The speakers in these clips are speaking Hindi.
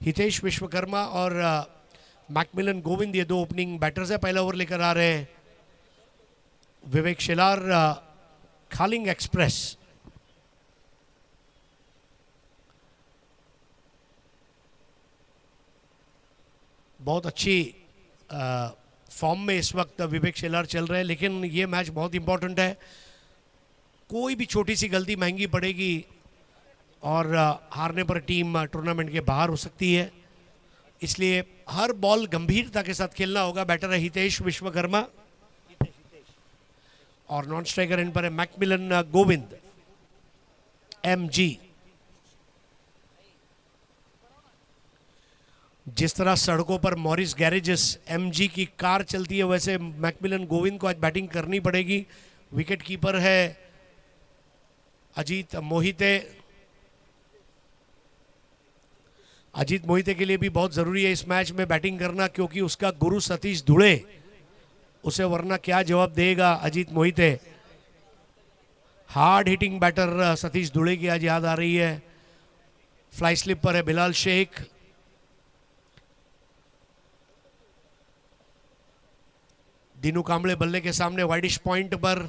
हितेश विश्वकर्मा और मैकमिलन गोविंद, ये दो ओपनिंग बैटर्स है, पहला ओवर लेकर आ रहे हैं। विवेक शेलार, खालिंग एक्सप्रेस। बहुत अच्छी फॉर्म में इस वक्त विवेक शेलार चल रहे हैं, लेकिन ये मैच बहुत इंपॉर्टेंट है। कोई भी छोटी सी गलती महंगी पड़ेगी और हारने पर टीम टूर्नामेंट के बाहर हो सकती है, इसलिए हर बॉल गंभीरता के साथ खेलना होगा। बैटर है हितेश विश्वकर्मा और नॉन स्ट्राइकर इन पर है मैकमिलन गोविंद, एमजी। जिस तरह सड़कों पर मॉरिस गैरेजेस एमजी की कार चलती है, वैसे मैकमिलन गोविंद को आज बैटिंग करनी पड़ेगी। विकेट कीपर है अजीत मोहिते। अजीत मोहिते के लिए भी बहुत ज़रूरी है इस मैच में बैटिंग करना, क्योंकि उसका गुरु सतीश धुले उसे वरना क्या जवाब देगा Ajit Mohite. Hard hitting batter Satish Dhule की आज याद आ रही है। फ्लाई स्लिप पर है बिलाल शेख। दीनू कांबळे बल्ले के सामने वाइडिश पॉइंट पर,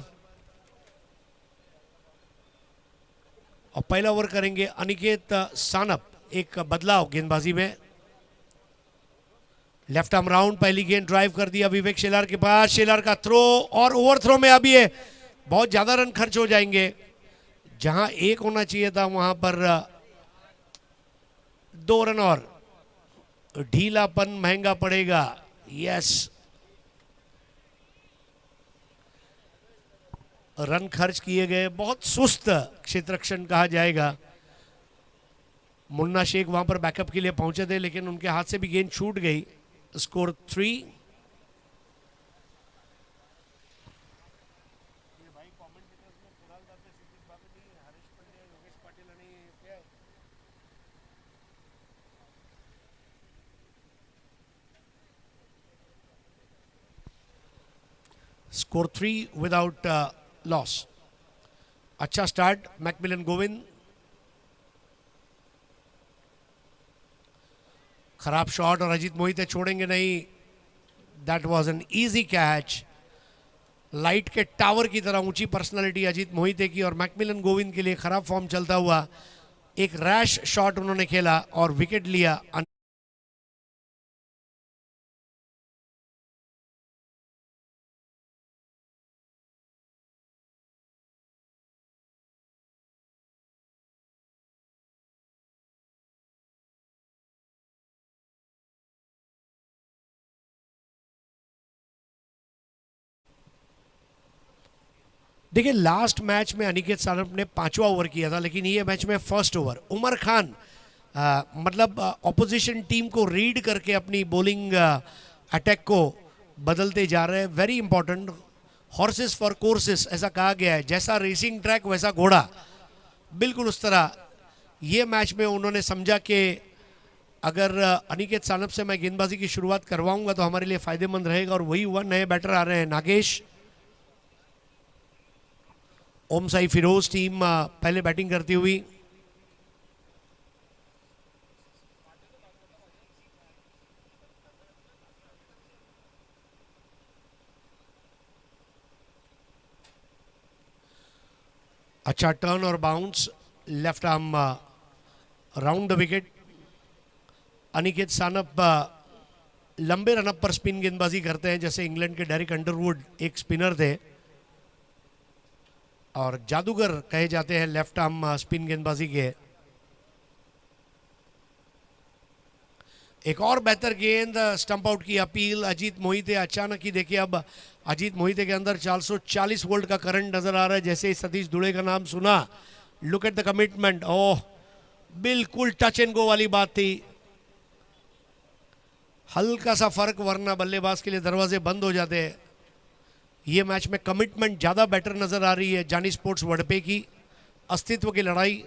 और पहला ओवर करेंगे अनिकेत सानप। एक बदलाव गेंदबाजी में, लेफ्ट आर्म राउंड, पहली गेंद ड्राइव कर दिया विवेक शेलार के पास। शेलार का थ्रो और ओवर थ्रो में अभी है, बहुत ज्यादा रन खर्च हो जाएंगे। जहां एक होना चाहिए था वहां पर 2 रन और ढीलापन महंगा पड़ेगा। यस, रन खर्च किए गए, बहुत सुस्त क्षेत्ररक्षण कहा जाएगा। मुन्ना शेख वहां पर बैकअप के लिए पहुंचे थे, लेकिन उनके हाथ से भी गेंद छूट गई। स्कोर 3। Score 3 without loss. अच्छा स्टार्ट मैकमिलन गोविंद। खराब शॉट और अजीत मोहिते छोड़ेंगे नहीं। That was an easy catch. Light के टावर की तरह ऊंची पर्सनालिटी अजीत मोहिते की, और मैकमिलन गोविंद के लिए खराब फॉर्म चलता हुआ एक रैश शॉट उन्होंने खेला और विकेट लिया। देखिए, लास्ट मैच में अनिकेत सानप ने 5वां ओवर किया था, लेकिन ये मैच में फर्स्ट ओवर। उमर खान मतलब ऑपोजिशन टीम को रीड करके अपनी बॉलिंग अटैक को बदलते जा रहे हैं। Very important. Horses for courses ऐसा कहा गया है, जैसा रेसिंग ट्रैक वैसा घोड़ा, बिल्कुल उस तरह ये मैच में उन्होंने समझा कि अगर अनिकेत सानप से मैं गेंदबाजी की शुरुआत करवाऊंगा तो हमारे लिए फायदेमंद रहेगा, और वही हुआ। नए बैटर आ रहे हैं नागेश। ओम साई फिरोज टीम पहले बैटिंग करती हुई। अच्छा टर्न और bounce, left arm round the wicket. Aniket Sanap लंबे रनअप पर स्पिन गेंदबाजी करते हैं, जैसे इंग्लैंड के डेरिक अंडरवुड एक स्पिनर थे और जादूगर कहे जाते हैं लेफ्ट आर्म स्पिन गेंदबाजी के। एक और बेहतर गेंद, स्टंप आउट की अपील अजीत मोहिते। अचानक ही देखिए, अब अजीत मोहिते के अंदर 440 वोल्ट का करंट नजर आ रहा है। जैसे ही सतीश धुले का नाम सुना, लुक एट द कमिटमेंट। ओह, बिल्कुल टच एंड गो वाली बात थी। हल्का सा फर्क, वरना बल्लेबाज के लिए दरवाजे बंद हो जाते हैं। ये मैच में कमिटमेंट ज़्यादा बेटर नजर आ रही है। जानी स्पोर्ट्स वडपे की अस्तित्व की लड़ाई।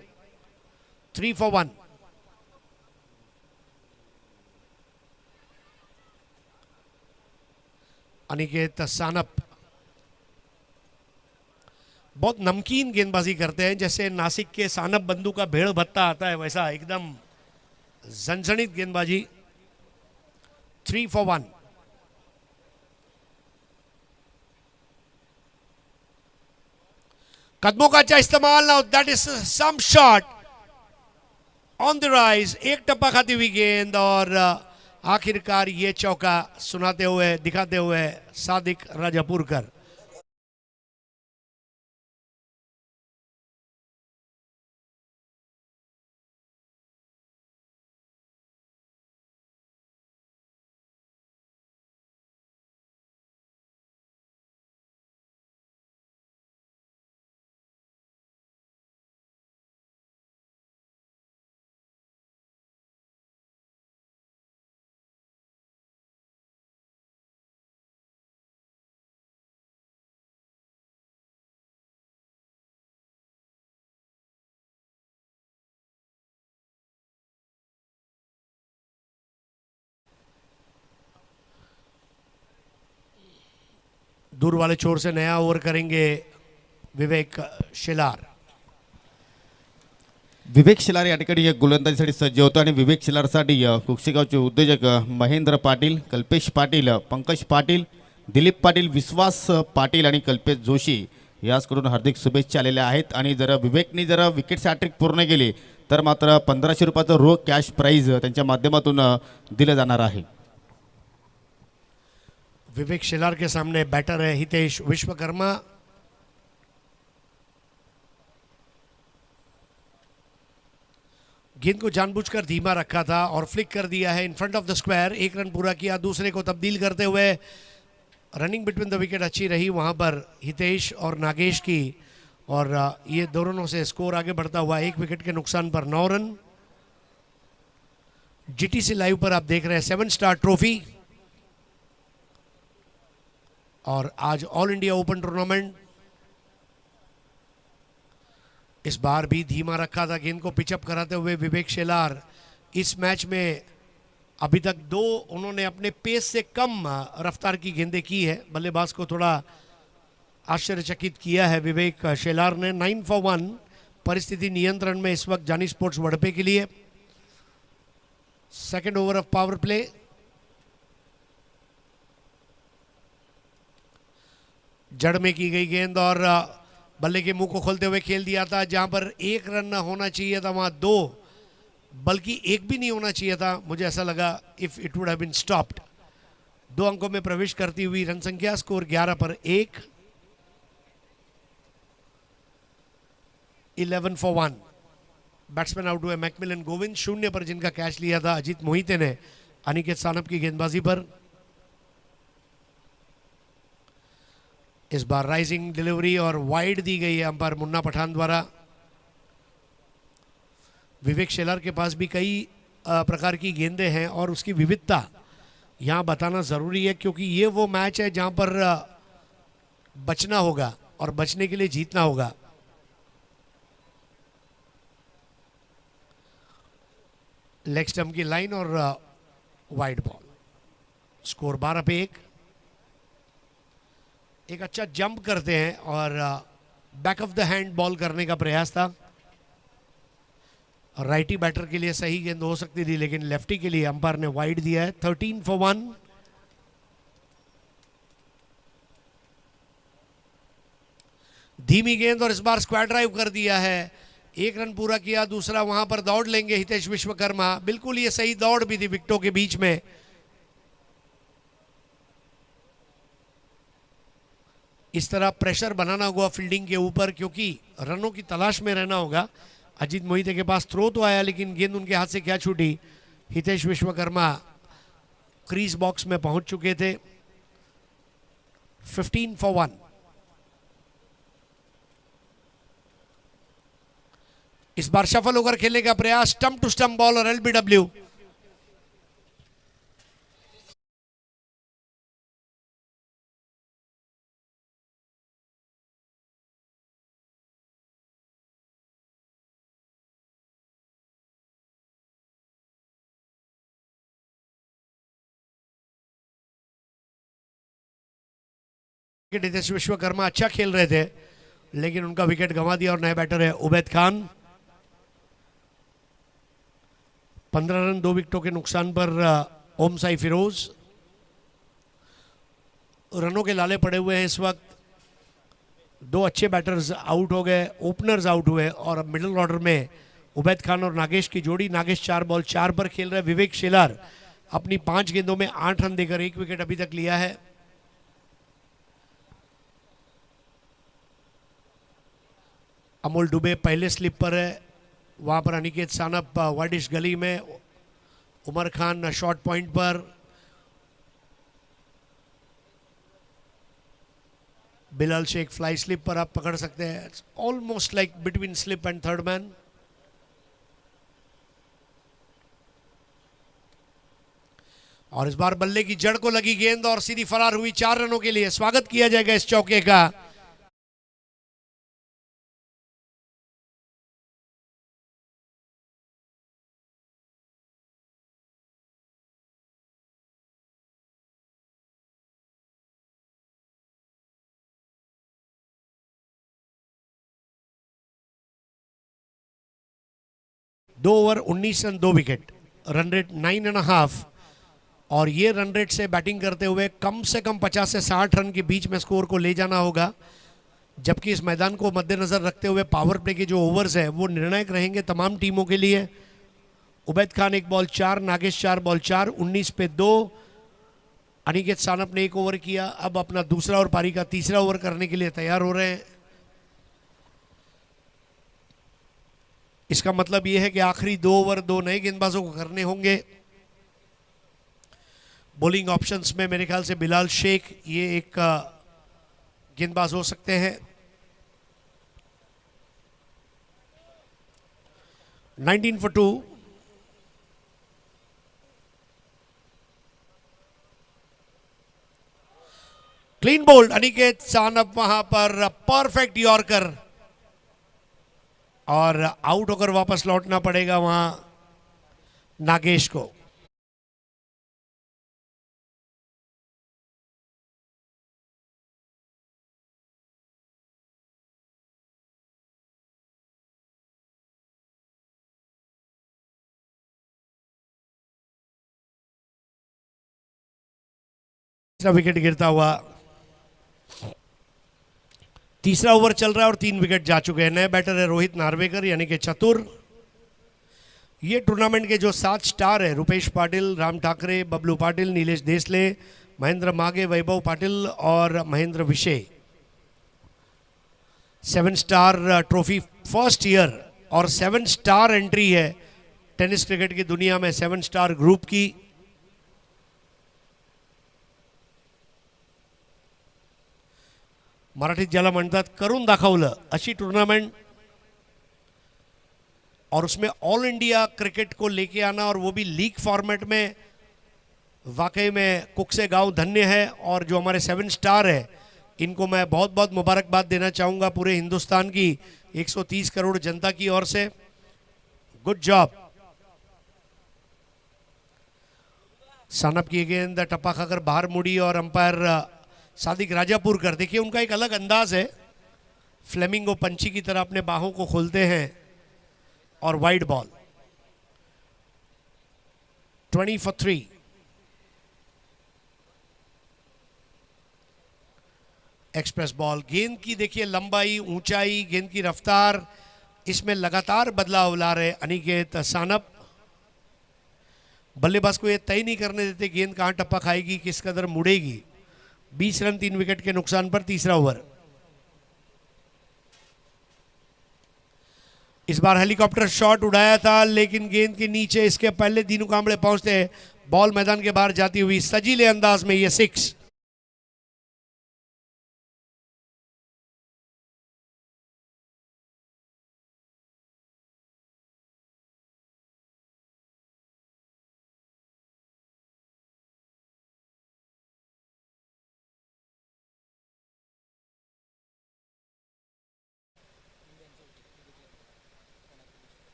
3 for 1। अनिकेत सानप बहुत नमकीन गेंदबाजी करते हैं, जैसे नासिक के सानप बंधु का भेड़ भत्ता आता है, वैसा एकदम झंझणित गेंदबाजी, 3 for 1। कदमों का अच्छा इस्तेमाल। Now that is some shot on the rise. एक टप्पा खाती हुई गेंद और आखिरकार ये चौका सुनाते हुए दिखाते हुए सादिक राजापुरकर। दूर वाले छोर से नया ओवर करेंगे विवेक शेलार। विवेक शेलार या ठिकाणी गोलंदाजीसाठी सज्ज होतो आणि विवेक शेलारसाठी कुक्षेगावचे उद्योजक महेंद्र पाटील, कल्पेश पाटील, पंकज पाटील, दिलीप पाटील, विश्वास पाटील आणि कल्पेश जोशी याचकडून हार्दिक शुभेच्छा आलेल्या आहेत। आणि जर विवेकने जर विकेट हॅट्रिक पूर्ण केली तर मात्र 1500 रुपयाचं रोख कॅश प्राइज त्यांच्या माध्यमातून दिलं जाणार आहे। विवेक शेलार के सामने बैटर है हितेश विश्वकर्मा। गेंद को जानबूझकर धीमा रखा था और फ्लिक कर दिया है in front of the square. एक रन पूरा किया, दूसरे को तब्दील करते हुए रनिंग बिटवीन द विकेट अच्छी रही वहां पर हितेश और नागेश की, और ये दोनों से स्कोर आगे बढ़ता हुआ 1 विकेट के नुकसान पर 9 रन। जीटीसी लाइव पर आप देख रहे हैं 7 स्टार ट्रॉफी और आज ऑल इंडिया ओपन टूर्नामेंट। इस बार भी धीमा रखा था, गेंद को पिचअप कराते हुए विवेक शेलार। इस मैच में अभी तक 2 उन्होंने अपने पेस से कम रफ्तार की गेंदें की है। बल्लेबाज को थोड़ा आश्चर्यचकित किया है विवेक शेलार ने। 9 for 1 परिस्थिति नियंत्रण में इस वक्त जानी स्पोर्ट्स वड़पे के लिए। Second over of power play. जड़ में की गई गेंद और बल्ले के मुंह को खोलते हुए खेल दिया था। जहां पर 1 रन होना चाहिए था वहां 2, बल्कि 1 भी नहीं होना चाहिए था। मुझे ऐसा लगा if it would have been stopped. 2 अंकों में प्रवेश करती हुई रन संख्या, स्कोर 11 पर 1। 11 for 1। बैट्समैन आउट हुए मैकमिलन गोविंद। 0 पर जिनका कैच लिया था अजीत मोहिते ने अनिकेत सानप की गेंदबाजी पर। इस बार राइजिंग डिलीवरी और वाइड दी गई है अंपायर मुन्ना पठान द्वारा। विवेक शेलार के पास भी कई प्रकार की गेंदें हैं और उसकी विविधता यहां बताना जरूरी है, क्योंकि ये वो मैच है जहां पर बचना होगा और बचने के लिए जीतना होगा। लेग स्टंप की लाइन और वाइड बॉल। स्कोर 12 पे 1। एक अच्छा जंप करते हैं और back of the hand ball करने का प्रयास था। राइटी बैटर के लिए सही गेंद हो सकती थी, लेकिन लेफ्टी के लिए अंपायर ने वाइड दिया है। 13 for 1। धीमी गेंद और इस बार स्क्वायर ड्राइव कर दिया है। 1 रन पूरा किया, दूसरा वहां पर दौड़ लेंगे हितेश विश्वकर्मा। बिल्कुल ये सही दौड़ भी थी विकेटों के बीच में। इस तरह प्रेशर बनाना होगा फील्डिंग के ऊपर, क्योंकि रनों की तलाश में रहना होगा। अजीत मोहिते के पास थ्रो तो आया, लेकिन गेंद उनके हाथ से क्या छूटी। हितेश विश्वकर्मा क्रीज बॉक्स में पहुंच चुके थे। 15 for 1। इस बार शफल होकर खेलने का प्रयास, स्टंप टू स्टंप बॉल और एलबीडब्ल्यू। हितेश विश्वकर्मा अच्छा खेल रहे थे, लेकिन उनका विकेट गंवा दिया और नए बैटर है उबैद खान। 15 रन 2 विकेटों के नुकसान पर ओम साई फिरोज रनों के लाले पड़े हुए हैं इस वक्त। दो अच्छे बैटर्स आउट हो गए, ओपनर्स आउट हुए और अब मिडिल ऑर्डर में उबैद खान और नागेश की जोड़ी। नागेश 4 बॉल 4 पर खेल रहे। विवेक शेलार अपनी 5 गेंदों में 8 रन देकर 1 विकेट अभी तक लिया है। अमोल दुबे पहले स्लिप पर है, वहां पर अनिकेत सानप वाइडिश गली में, उमर खान शॉर्ट पॉइंट पर, बिलाल शेख फ्लाई स्लिप पर आप पकड़ सकते हैं। Almost like between slip and third man. और इस बार बल्ले की जड़ को लगी गेंद और सीधी फरार हुई 4 रनों के लिए। स्वागत किया जाएगा इस चौके का। दो over 19 run 2 wicket, run rate 9.5 और ये रन रेट से बैटिंग करते हुए कम से कम 50 से 60 रन के बीच में स्कोर को ले जाना होगा। जबकि इस मैदान को मद्देनजर रखते हुए पावर प्ले के जो ओवर्स है वो निर्णायक रहेंगे तमाम टीमों के लिए। उबैद खान 1 बॉल 4, नागेश 4 बॉल 4, 19 पे 2। अनिकेत सानप ने 1 ओवर किया, अब अपना दूसरा और पारी का तीसरा ओवर करने के लिए तैयार हो रहे हैं। इसका मतलब यह है कि आखिरी 2 ओवर 2 नए गेंदबाजों को करने होंगे। बॉलिंग ऑप्शंस में मेरे ख्याल से बिलाल शेख ये एक गेंदबाज हो सकते हैं। 19 for 2। Clean bowled Aniket Sanap, वहां पर परफेक्ट यॉर्कर और आउट होकर वापस लौटना पड़ेगा वहां नागेश को। तीसरा विकेट गिरता हुआ, तीसरा ओवर चल रहा है और 3 विकेट जा चुके हैं। नए बैटर है रोहित नार्वेकर यानी कि चतुर। ये टूर्नामेंट के जो 7 स्टार है, रुपेश पाटिल, राम ठाकरे, बबलू पाटिल, नीलेश देसले, महेंद्र मागे, वैभव पाटिल और महेंद्र विशे। 7 स्टार ट्रॉफी फर्स्ट ईयर और 7 स्टार एंट्री है टेनिस क्रिकेट की दुनिया में 7 स्टार ग्रुप की। मराठीत ज्याला म्हणतात करून दाखवलं अशी टूर्नामेंट, और उसमें ऑल इंडिया क्रिकेट को लेके आना और वो भी लीग फॉर्मेट में, वाकई में कुक से गांव धन्य है। और जो हमारे 7 स्टार है इनको मैं बहुत बहुत मुबारकबाद देना चाहूँगा पूरे हिंदुस्तान की 130 करोड़ जनता की ओर से। Good job. सानप की गेंद टप्पा खाकर बाहर मुड़ी और अंपायर सादिक राजापुरकर, देखिए उनका एक अलग अंदाज है, फ्लेमिंगो पंछी की तरह अपने बाहों को खोलते हैं और wide ball. 20 for 3। Express ball, गेंद की देखिए लंबाई, ऊंचाई, गेंद की रफ्तार, इसमें लगातार बदलाव ला रहे अनिकेत सानप। बल्लेबाज को ये तय नहीं करने देते गेंद कहां टप्पा खाएगी, किस कदर मुड़ेगी। 20 रन 3 विकेट के नुकसान पर तीसरा ओवर। इस बार हेलीकॉप्टर शॉट उड़ाया था लेकिन गेंद के नीचे इसके पहले दीनू कांबळे पहुंचते, बॉल मैदान के बाहर जाती हुई सजीले अंदाज में ये 6।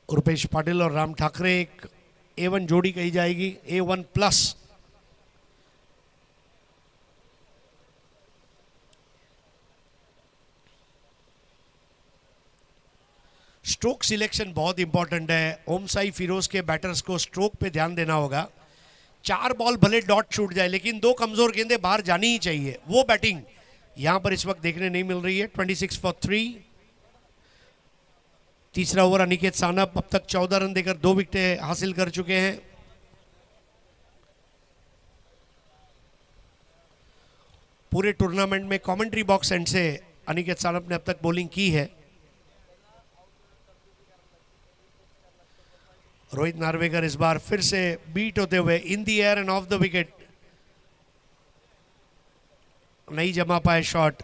रुपेश पाटिल और राम ठाकरे एक A1 जोड़ी कही जाएगी, A1+। स्ट्रोक सिलेक्शन बहुत इंपॉर्टेंट है। ओम साई फिरोज के बैटर्स को स्ट्रोक पे ध्यान देना होगा। 4 बॉल भले डॉट छूट जाए लेकिन 2 कमजोर गेंदें बाहर जानी ही चाहिए, वो बैटिंग यहां पर इस वक्त देखने नहीं मिल रही है। 26 फॉर 3। तीसरा ओवर अनिकेत सानप अब तक 14 रन देकर 2 विकेटें हासिल कर चुके हैं। पूरे टूर्नामेंट में कमेंट्री बॉक्स एंड से अनिकेत सानप ने अब तक बॉलिंग की है। रोहित नार्वेकर इस बार फिर से बीट होते हुए in the air and off the wicket नहीं जमा पाए शॉट।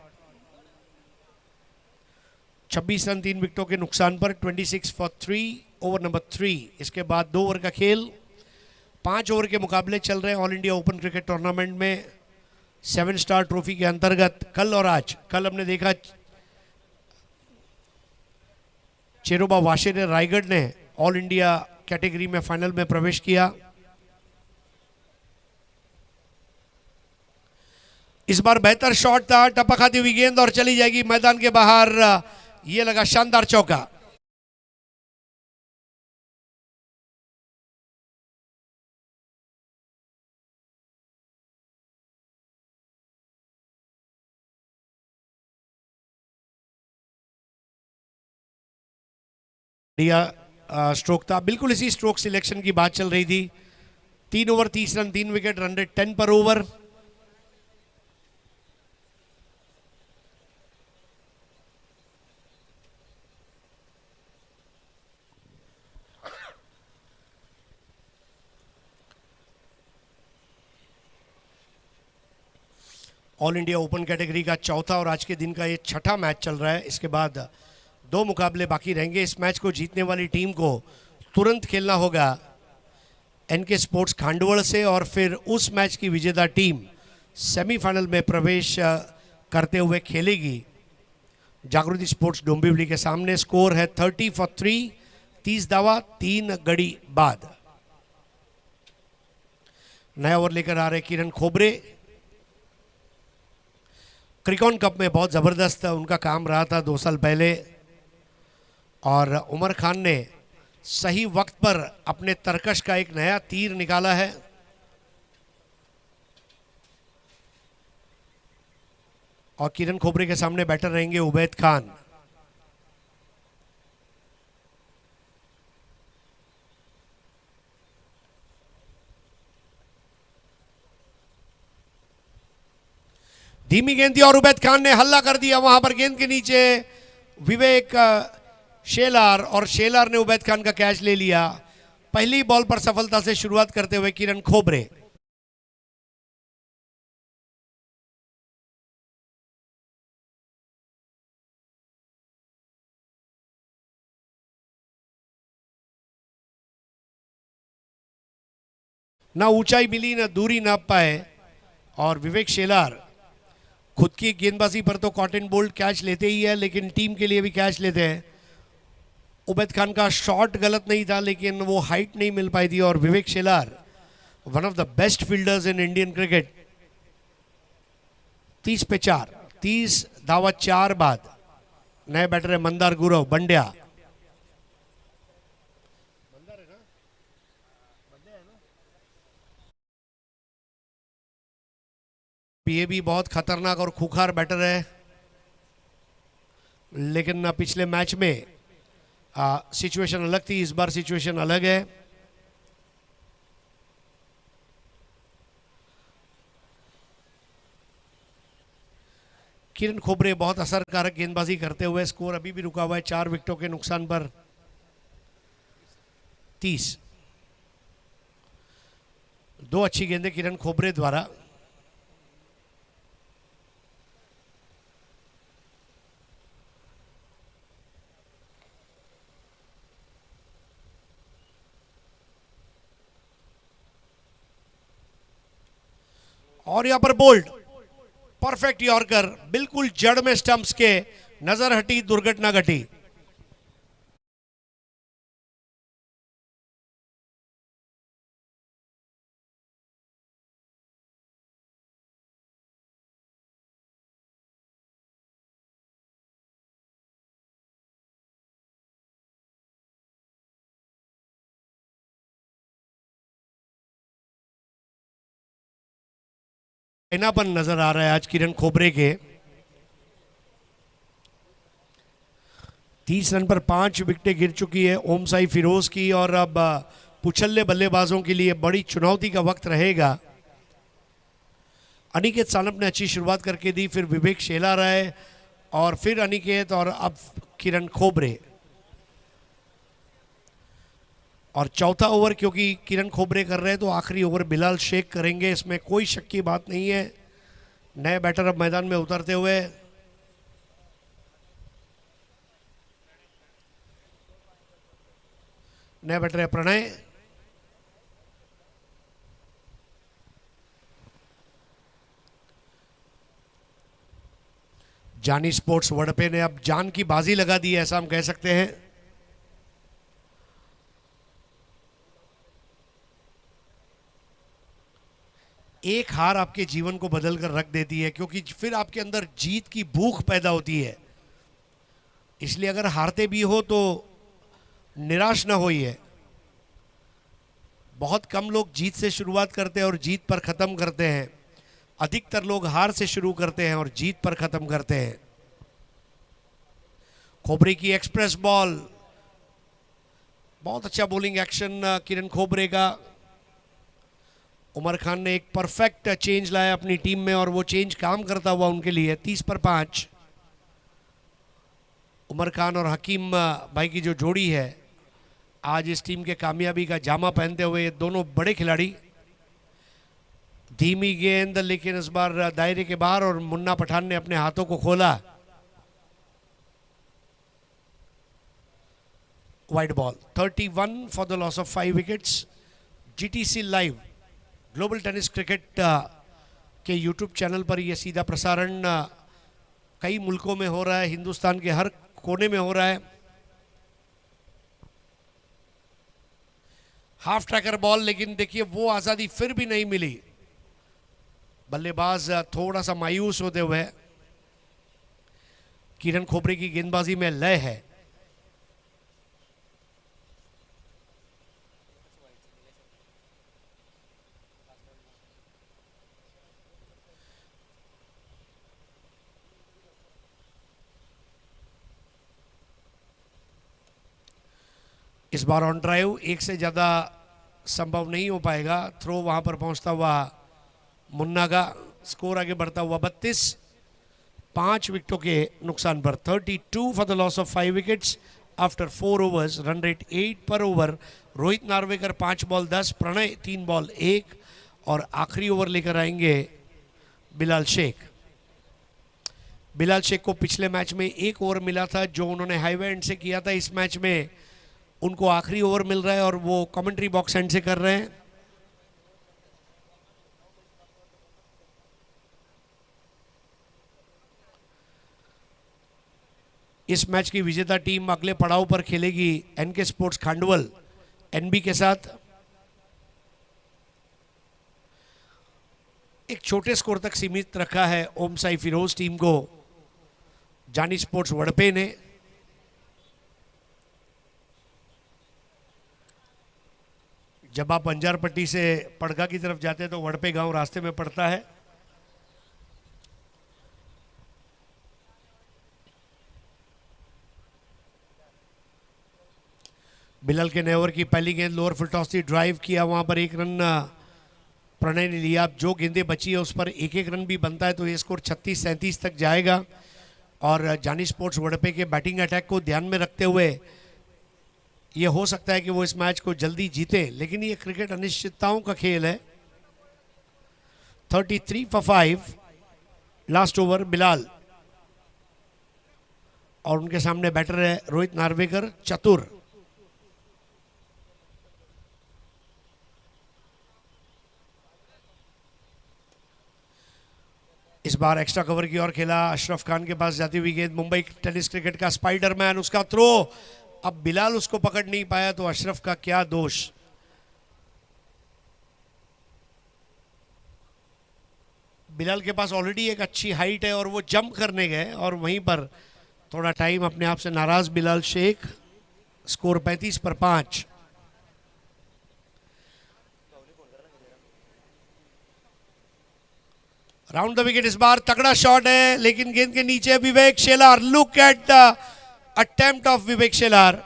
26 रन 3 विकेटों के नुकसान पर 26 फॉर 3 ओवर नंबर 3। इसके बाद 2 ओवर का खेल। 5 ओवर के मुकाबले चल रहे हैं all India open cricket tournament में 7 स्टार ट्रॉफी के अंतर्गत। कल और आज, कल हमने देखा चेरोबा वाशेर रायगढ़ ने ऑल इंडिया कैटेगरी में फाइनल में प्रवेश किया। इस बार बेहतर शॉट था, टपक खाती हुई गेंद और चली जाएगी मैदान के बाहर। ये लगा शानदार चौका। स्ट्रोक था, बिल्कुल इसी स्ट्रोक सिलेक्शन की बात चल रही थी। 3 over 30 run 3 wicket, run rate 10 पर over. All India open category का चौथा और आज के दिन का ये छठा मैच चल रहा है। इसके बाद 2 मुकाबले बाकी रहेंगे। इस मैच को जीतने वाली टीम को तुरंत खेलना होगा एनके स्पोर्ट्स खांडवड़ से, और फिर उस मैच की विजेता टीम सेमीफाइनल में प्रवेश करते हुए खेलेगी जागृति स्पोर्ट्स डोंबिवली के सामने। स्कोर है 30 फॉर 3, 30 दावा 3 गड़ी बाद। नया ओवर लेकर आ रहे किरण खोबरे। क्रिकॉन कप में बहुत ज़बरदस्त उनका काम रहा था 2 साल पहले, और उमर खान ने सही वक्त पर अपने तरकश का एक नया तीर निकाला है। और किरण खोबरे के सामने बैटर रहेंगे उबैद खान। धीमी गेंद थी और उबैद खान ने हल्ला कर दिया वहां पर गेंद के नीचे। विवेक शेलार, और शेलार ने उबैद खान का कैच ले लिया। पहली बॉल पर सफलता से शुरुआत करते हुए किरण खोबरे। ना ऊंचाई मिली ना दूरी नाप पाए, और विवेक शेलार खुद की गेंदबाजी पर तो कॉटन बोल्ट कैच लेते ही है, लेकिन टीम के लिए भी कैच लेते हैं। उबैद खान का शॉट गलत नहीं था, लेकिन वो हाइट नहीं मिल पाई थी। और Vivek Shelar one of the best fielders in Indian cricket. 30 पे 4, 30 धावा 4 बाद। नए बैटर है मंदार गुरव बंड्या। ये भी बहुत खतरनाक और खूंखार बैटर है, लेकिन पिछले मैच में सिचुएशन अलग थी, इस बार सिचुएशन अलग है। किरण खोबरे बहुत असरकारक गेंदबाजी करते हुए, स्कोर अभी भी रुका हुआ है 4 विकेटों के नुकसान पर 30। 2 अच्छी गेंदें किरण खोबरे द्वारा। और यहां पर बोल्ड परफेक्ट यॉर्कर, बिल्कुल जड़ में स्टंप्स के, नजर हटी दुर्घटना घटी। पन नजर आ रहा है आज किरण खोबरे के। 30 रन पर 5 विकेटें गिर चुकी है ओम साई फिरोज की, और अब पुछल्ले बल्लेबाजों के लिए बड़ी चुनौती का वक्त रहेगा। अनिकेत सानप ने अच्छी शुरुआत करके दी, फिर विवेक शेला राय और फिर अनिकेत और अब किरण खोबरे। और चौथा ओवर क्योंकि किरण खोबरे कर रहे हैं तो आखिरी ओवर बिलाल शेख करेंगे, इसमें कोई शक की बात नहीं है। नए बैटर अब मैदान में उतरते हुए। नए बैटर है प्रणय। जानी स्पोर्ट्स वडपे ने अब जान की बाजी लगा दी है, ऐसा हम कह सकते हैं। एक हार आपके जीवन को बदल कर रख देती है, क्योंकि फिर आपके अंदर जीत की भूख पैदा होती है। इसलिए अगर हारते भी हो तो निराश ना होइए। बहुत कम लोग जीत से शुरुआत करते हैं और जीत पर ख़त्म करते हैं। अधिकतर लोग हार से शुरू करते हैं और जीत पर ख़त्म करते हैं। खोबरे की एक्सप्रेस बॉल, बहुत अच्छा बॉलिंग एक्शन किरण खोबरे का। उमर खान ने एक परफेक्ट चेंज लाया अपनी टीम में और वो चेंज काम करता हुआ उनके लिए। 30 पर 5। उमर खान और हकीम भाई की जो जोड़ी है आज इस टीम के कामयाबी का जामा पहनते हुए, ये दोनों बड़े खिलाड़ी। धीमी गेंद लेकिन इस बार दायरे के बाहर और मुन्ना पठान ने अपने हाथों को खोला। Wide ball 31 for the loss of 5 wickets. GTC live global tennis cricket के यूट्यूब चैनल पर यह सीधा प्रसारण कई मुल्कों में हो रहा है, हिंदुस्तान के हर कोने में हो रहा है। हाफ ट्रैकर बॉल, लेकिन देखिए वो आज़ादी फिर भी नहीं मिली। बल्लेबाज थोड़ा सा मायूस होते हुए। किरण खोबरे की गेंदबाजी में लय है। इस बार ऑन ड्राइव एक से ज़्यादा संभव नहीं हो पाएगा। थ्रो वहां पर पहुंचता हुआ मुन्ना का। स्कोर आगे बढ़ता हुआ 32, 5 विकेटों के नुकसान पर। 32 for the loss of 5 wickets after 4 overs. Run rate 8 पर over. Rohit Narvekar 5 ball 10, Pranay 3 ball 1 और आखिरी ओवर लेकर आएंगे बिलाल शेख। बिलाल शेख को पिछले मैच में 1 ओवर मिला था जो उन्होंने हाईवे एंड से किया था। इस मैच में उनको आखिरी ओवर मिल रहा है और वो कमेंट्री बॉक्स एंड से कर रहे हैं। इस मैच की विजेता टीम अगले पड़ाव पर खेलेगी एनके स्पोर्ट्स खांडवल एनबी के साथ। एक छोटे स्कोर तक सीमित रखा है ओम साई फिरोज टीम को जानी स्पोर्ट्स वडपे ने। जब आप अंजार पट्टी से पड़गा की तरफ जाते हैं तो वडपे गांव रास्ते में पड़ता है। बिलाल के नेवर की पहली गेंद लोअर फुल टॉस थी, ड्राइव किया, वहां पर 1 रन प्रणय ने लिया। जो गेंदें बची है उस पर 1-1 रन भी बनता है तो ये स्कोर 36-37 तक जाएगा। और जानी स्पोर्ट्स वडपे के बैटिंग अटैक को ध्यान में रखते हुए ये हो सकता है कि वो इस मैच को जल्दी जीते, लेकिन ये क्रिकेट अनिश्चितताओं का खेल है। 33 फॉर 5 लास्ट ओवर बिलाल और उनके सामने बैटर है रोहित नार्वेकर चतुर। इस बार एक्स्ट्रा कवर की ओर खेला, अशरफ खान के पास जाती हुई गेंद, मुंबई टेनिस क्रिकेट का स्पाइडरमैन, उसका थ्रो, अब बिलाल उसको पकड़ नहीं पाया तो अशरफ का क्या दोष। बिलाल के पास ऑलरेडी एक अच्छी हाइट है और वो जंप करने गए और वहीं पर थोड़ा टाइम अपने आप से नाराज बिलाल शेख। स्कोर 35 पर 5। राउंड द विकेट इस बार तगड़ा शॉट है लेकिन गेंद के नीचे Vivek Shelar. Look at the attempt of Vivek Shelar.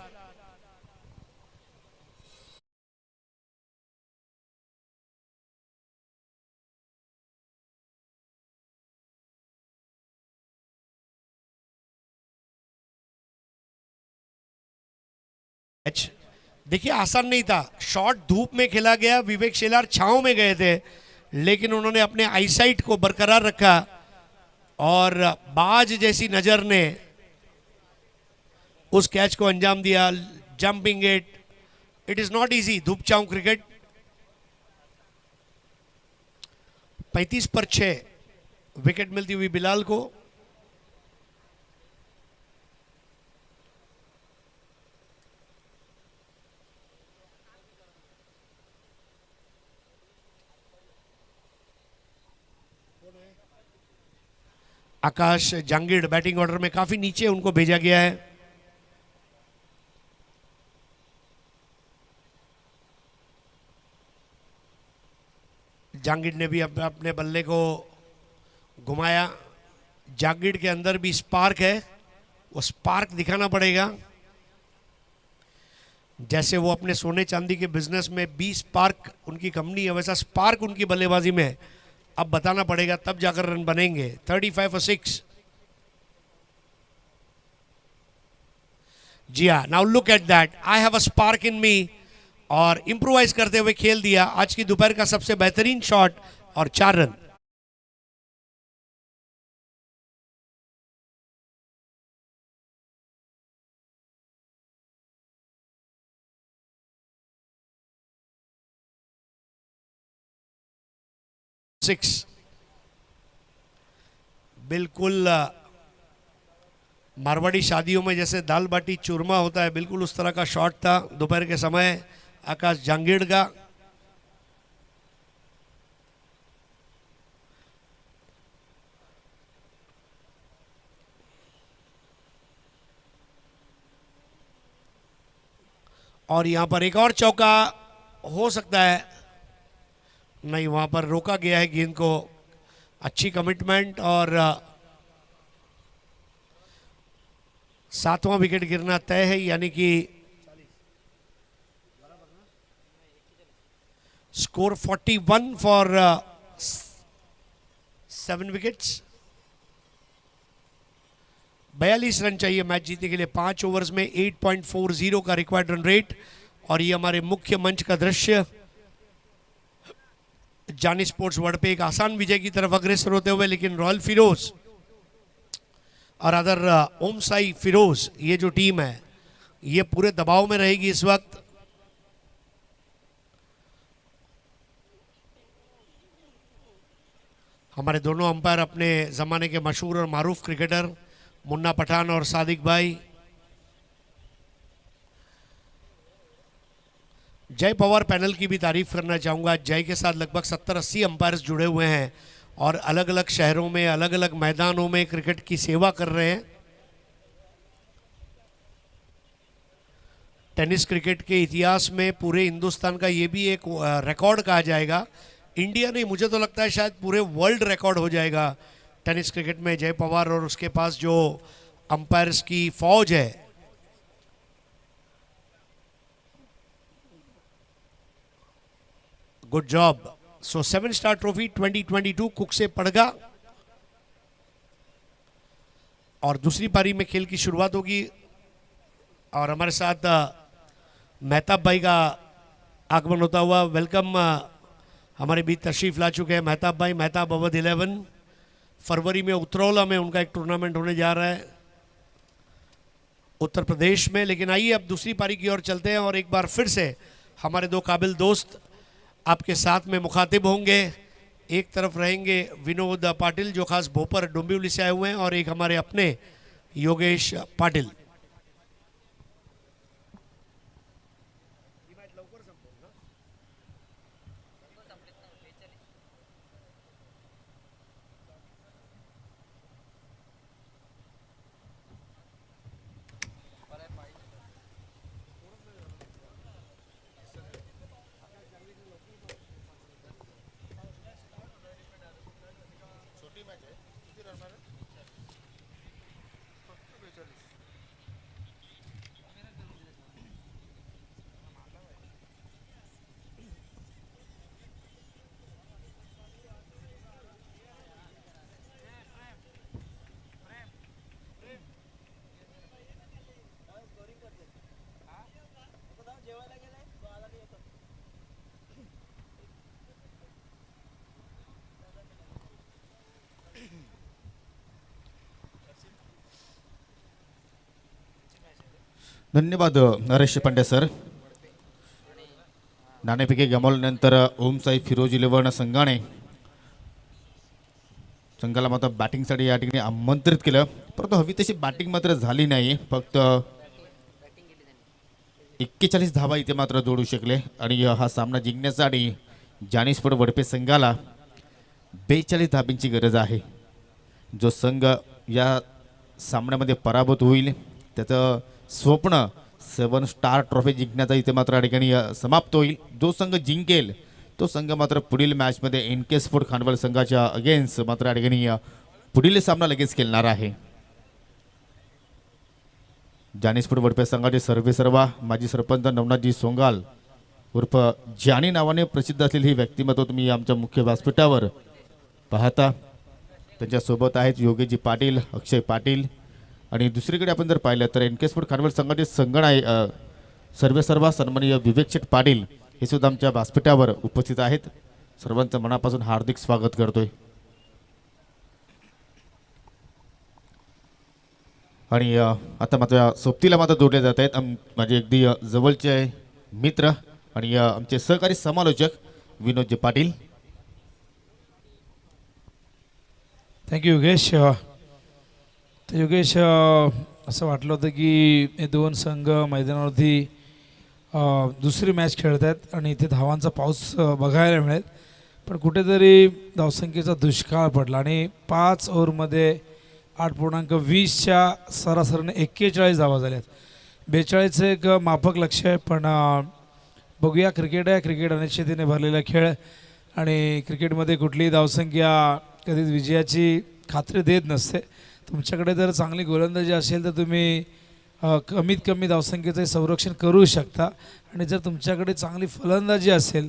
देखिए आसान नहीं था. शॉट धूप में खेला गया. विवेक शेलार छांव में गए थे लेकिन उन्होंने अपने आईसाइट को बरकरार रखा और बाज जैसी नजर ने उस कैच को अंजाम दिया. Jumping it is not easy. धूप छांव क्रिकेट. 35 पर 6 विकेट मिलती हुई बिलाल को. आकाश जांगिड़ बैटिंग ऑर्डर में काफी नीचे उनको भेजा गया है. जांगिड़ ने भी अपने बल्ले को घुमाया. जांगिड़ के अंदर भी स्पार्क है. वो स्पार्क दिखाना पड़ेगा. जैसे वो अपने सोने चांदी के बिजनेस में 20 स्पार्क उनकी कंपनी है वैसा स्पार्क उनकी बल्लेबाजी में है. अब बताना पड़ेगा तब जाकर रन बनेंगे. 35 for 6. जी हाँ. Now look at that. I have a spark in me. और इंप्रोवाइज करते हुए खेल दिया आज की दोपहर का सबसे बेहतरीन शॉट और 4 रन. सिक्स. बिल्कुल मारवाड़ी शादियों में जैसे दाल बाटी चूरमा होता है बिल्कुल उस तरह का शॉट था दोपहर के समय आकाश जांगिड़ का. और यहां पर एक और चौका हो सकता है. नहीं, वहां पर रोका गया है गेंद को. अच्छी कमिटमेंट और 7वां विकेट गिरना तय है. यानी कि स्कोर 41 फॉर 7 विकेट्स. 42 रन चाहिए मैच जीतने के लिए. 5 ओवर्स में 8.40 का रिक्वायर्ड रन रेट. और ये हमारे मुख्य मंच का दृश्य. जानी स्पोर्ट्स वर्ल्ड पे एक आसान विजय की तरफ अग्रसर होते हुए लेकिन रॉयल फिरोज और अदर ओम साई फिरोज ये जो टीम है ये पूरे दबाव में रहेगी इस वक्त. हमारे दोनों अंपायर अपने जमाने के मशहूर और मारूफ क्रिकेटर मुन्ना पठान और सादिक भाई. जय पवार पैनल की भी तारीफ करना चाहूँगा. जय के साथ लगभग 70-80 अंपायर्स जुड़े हुए हैं और अलग अलग शहरों में अलग अलग मैदानों में क्रिकेट की सेवा कर रहे हैं. टेनिस क्रिकेट के इतिहास में पूरे हिंदुस्तान का ये भी एक रिकॉर्ड कहा जाएगा. इंडिया नहीं, मुझे तो लगता है शायद पूरे वर्ल्ड रिकॉर्ड हो जाएगा टेनिस क्रिकेट में. जय पवार और उसके पास जो अंपायर्स की फौज है. Good job. So 7 star trophy 2022 कुक से पड़गा. और दूसरी पारी में खेल की शुरुआत होगी और हमारे साथ मेहताब भाई का आगमन होता हुआ. वेलकम. हमारे बीच तशरीफ ला चुके हैं मेहताब भाई. मेहताब अवध 11. फरवरी में उतरौला में उनका एक टूर्नामेंट होने जा रहा है उत्तर प्रदेश में. लेकिन आइए अब दूसरी पारी की ओर चलते हैं और एक बार फिर से हमारे दो काबिल दोस्त आपके साथ में मुखातिब होंगे. एक तरफ रहेंगे विनोद पाटिल जो खास भोपर डोंबिवली से आए हुए हैं और एक हमारे अपने योगेश पाटिल. धन्यवाद नरेश पांडे सर. नाणेफेकी गमावल्यानंतर ओम साई फिरोज 11 संघाला मात्र बॅटिंगसाठी या ठिकाणी आमंत्रित केलं, परंतु हवी तशी बॅटिंग मात्र झाली नाही. फक्त 41 धावा इथे मात्र जोडू शकले आणि हा सामना जिंकण्यासाठी जानीस्पोर्ट वडपे संघाला 42 धाब्यांची गरज आहे. जो संघ या सामन्यामध्ये पराभूत होईल त्याचं स्वप्न 7 स्टार ट्रॉफी जिंकण्याचा इथे मात्र या ठिकाणी समाप्त होईल. जो संघ जिंकेल तो संघ मात्र पुढील मॅचमध्ये NK स्पोर्ट खानवल संघाच्या अगेन्स्ट मात्र या ठिकाणी पुढील सामना लगेच खेळणार आहे. जानीस्पोर्ट वडपे संघाचे सर्वेसर्वा माजी सरपंच नवनाथजी सोंगाल उर्फ जानी नावाने प्रसिद्ध असलेली ही व्यक्तिमत्व तुम्ही आमच्या मुख्य व्यासपीठावर पाहता. त्यांच्यासोबत आहेत योगेशजी पाटील, अक्षय पाटील आणि दुसरीकडे आपण जर पाहिलं तर NK स्पोर्ट खानवल संघाचे सर्वेसर्वा सन्माननीय विवेक शेठ पाटील हे सुद्धा आमच्या व्यासपीठावर उपस्थित आहेत. सर्वांचं मनापासून हार्दिक स्वागत करतोय. आणि आता मात्र सोबतीला मात्र जोडले जात आहेत माझे अगदी जवळचे मित्र आणि आमचे सहकारी समालोचक विनोदजी पाटील. थँक्यू योगेश. तर योगेश, असं वाटलं होतं की हे दोन संघ मैदानावरती दुसरी मॅच खेळत आहेत आणि इथे धावांचा पाऊस बघायला मिळेल, पण कुठेतरी धावसंख्येचा दुष्काळ पडला आणि 5 ओव्हरमध्ये 8.20च्या सरासरीने 41 धावा झाल्यात. 42 एक माफक लक्ष आहे, पण बघूया. क्रिकेट आहे, क्रिकेट अनिश्चिततेने भरलेला खेळ आणि क्रिकेटमध्ये कुठलीही धावसंख्या कधीच विजयाची खात्री देत नसते. तुमच्याकडे जर चांगली गोलंदाजी असेल तर तुम्ही कमीत कमी धावसंख्येचं संरक्षण करू शकता आणि जर तुमच्याकडे चांगली फलंदाजी असेल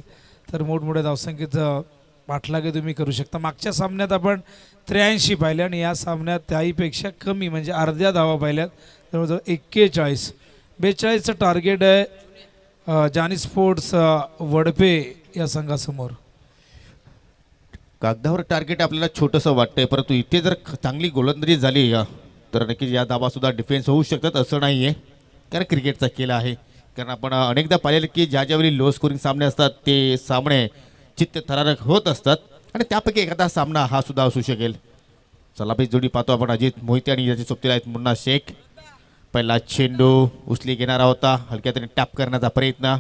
तर मोठमोठ्या धावसंख्येचं पाठलागे तुम्ही करू शकता. मागच्या सामन्यात आपण 83 पाहिल्या आणि या सामन्यात त्याहीपेक्षा कमी म्हणजे अर्ध्या धावा पाहिल्यात, जवळजवळ 41. 42चं टार्गेट आहे जानी स्पोर्ट्स वडपे या संघासमोर. कागदावर टार्गेट आपल्याला छोटंसं वाटतंय, परंतु इथे जर चांगली गोलंदाजी झाली तर नक्कीच या धावासुद्धा डिफेन्स होऊ शकतात असं नाही आहे, कारण क्रिकेटचा खेळ आहे. कारण आपण अनेकदा पाहिलेलं की ज्यावेळी लो स्कोरिंग सामने असतात ते सामने चित्तथरारक होत असतात आणि त्यापैकी एखादा सामना हा सुद्धा असू शकेल. चला भाई जोडी पाहतो आपण. अजित मोहिते आणि याच्या सोबतीला आहेत मुन्ना शेख. पहिला चेंडू उचली घेणारा होता, हलक्या त्याने टॅप करण्याचा प्रयत्न,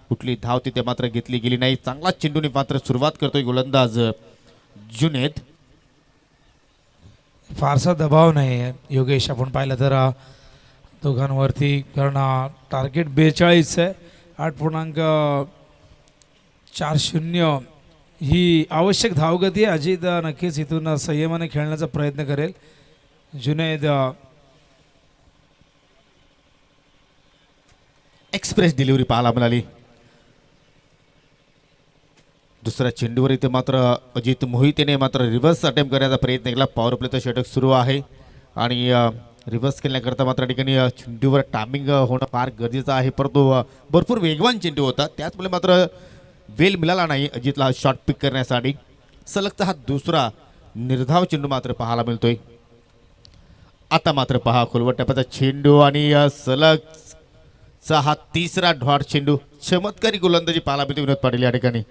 कुठली धाव तिथे मात्र घेतली गेली नाही. चांगला चेंडूने मात्र सुरुवात करतोय गोलंदाज जुनेद. फारसा दबाव नाही आहे योगेश, आपण पाहिलं तर दोघांवरती, कारण टार्गेट 42 आहे. 8.40 ही आवश्यक धावगती आहे. अजित नक्कीच इथून संयमाने खेळण्याचा प्रयत्न करेल. जुनेद एक्सप्रेस डिलिव्हरी पाहायला मिळाली. दुसऱ्या चेंडूवर इथे मात्र अजित मोहितेने मात्र रिव्हर्स अटेम्प्ट करण्याचा प्रयत्न केला. पॉवर प्लेचं षटक सुरू आहे आणि रिव्हर्स खेळण्याकरता मात्र ठिकाणी चेंडूवर टायमिंग होणं फार गरजेचं आहे, परंतु भरपूर वेगवान चेंडू होता, त्याचमुळे मात्र वेल मिळाला नाही अजितला शॉट पिक करण्यासाठी. सलगचा हा दुसरा निर्धाव चेंडू मात्र पाहायला मिळतोय. आता मात्र पहा खोलवर टप्प्याचा चेंडू आणि सलगचा हा तिसरा डॉट चेंडू. चमत्कारी गोलंदाजी पाहायला मिळते विनोद पाटील या ठिकाणी.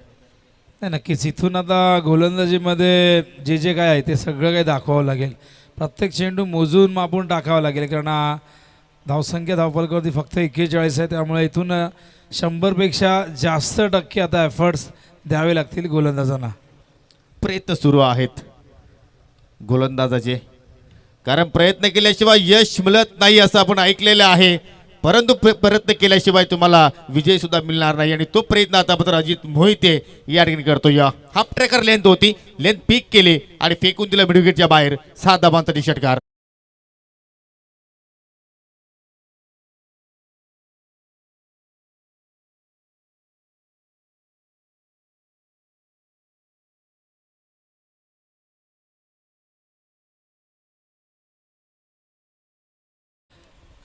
नाही, नक्कीच इथून आता गोलंदाजीमध्ये जे जे काय आहे ते सगळं काही दाखवावं लागेल. प्रत्येक चेंडू मोजून मापून टाकावं लागेल, कारण धावसंख्या धावफलकावरती फक्त 41 आहे, त्यामुळे इथून 100पेक्षा जास्त टक्के आता एफर्ट्स द्यावे लागतील गोलंदाजांना. प्रयत्न सुरू आहेत गोलंदाजाचे, कारण प्रयत्न केल्याशिवाय यश मिळत नाही असं आपण ऐकलेलं आहे, परंतु प्रयत्न केल्याशिवाय तुम्हाला विजय सुद्धा मिळणार नाही. आणि तो प्रयत्न आता मात्र अजित मोहिते या ठिकाणी करतो. या हाफ ट्रॅकर लेंथ होती, लेंथ पीक केली आणि फेकून दिलं मिड विकेटच्या बाहेर. 7 धावांचा षटकार.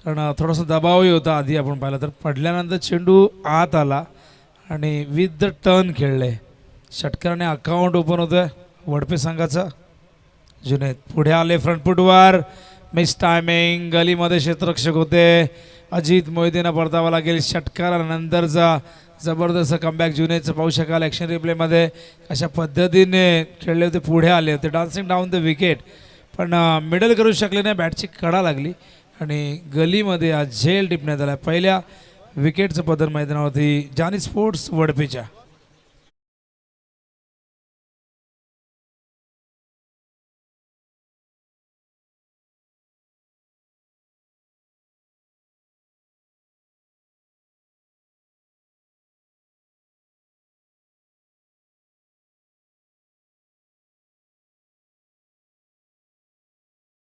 कारण थोडासा दबावही होता आधी, आपण पाहिलं तर पडल्यानंतर चेंडू आत आला आणि विथ द टर्न खेळले. षटकाराने अकाउंट ओपन होतं वडपे संघाचा. जुनेद पुढे आले फ्रंट फुटवर, मिस टायमिंग. गलीमध्ये क्षेत्ररक्षक होते अजित मोहितेनं परतावा लागेल. षटकारानंतरचा जबरदस्त कमबॅक जुनेचं पाहू शकाल ॲक्शन रिप्लेमध्ये कशा पद्धतीने खेळले होते, पुढे आले होते डान्सिंग डाऊन द विकेट, पण मिडल करू शकले नाही. बॅटची कडा लागली आणि गलीमध्ये आज झेल टिपण्यात आला. पहिल्या विकेटचं पदर मैदानावरती जानी स्पोर्ट्स वडपेच्या.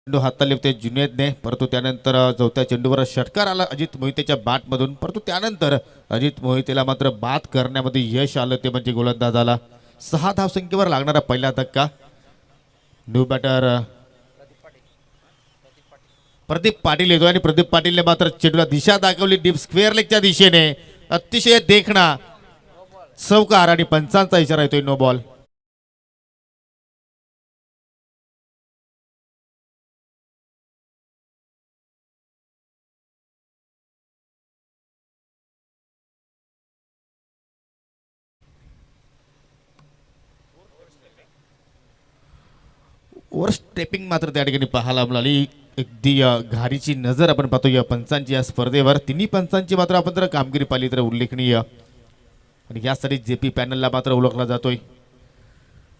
चेंडू हाताले होते जुनेदने, परंतु त्यानंतर चौथ्या चेंडूवर षटकार आला अजित मोहितेच्या बॅटमधून, परंतु त्यानंतर अजित मोहितेला मात्र बाद करण्यामध्ये यश आलं, ते म्हणजे गोलंदाजाला. 6 धावसंख्येवर लागणारा पहिला धक्का. न्यू बॅटर प्रदीप पाटील येतो आणि प्रदीप पाटीलने मात्र चेंडूला दिशा दाखवली डीप स्क्वेअर लेगच्या दिशेने. अतिशय देखणा चौकार आणि पंचांचा इशारा येतोय नो बॉल. ओव्हर स्टेपिंग मात्र त्या ठिकाणी पाहायला मिळाली. अगदी घारीची नजर आपण पाहतो या पंचांची या स्पर्धेवर. तिन्ही पंचांची मात्र आपण जर कामगिरी पाहिली तर उल्लेखनीय, आणि यासाठी जेपी पॅनलला मात्र ओळखला जातोय.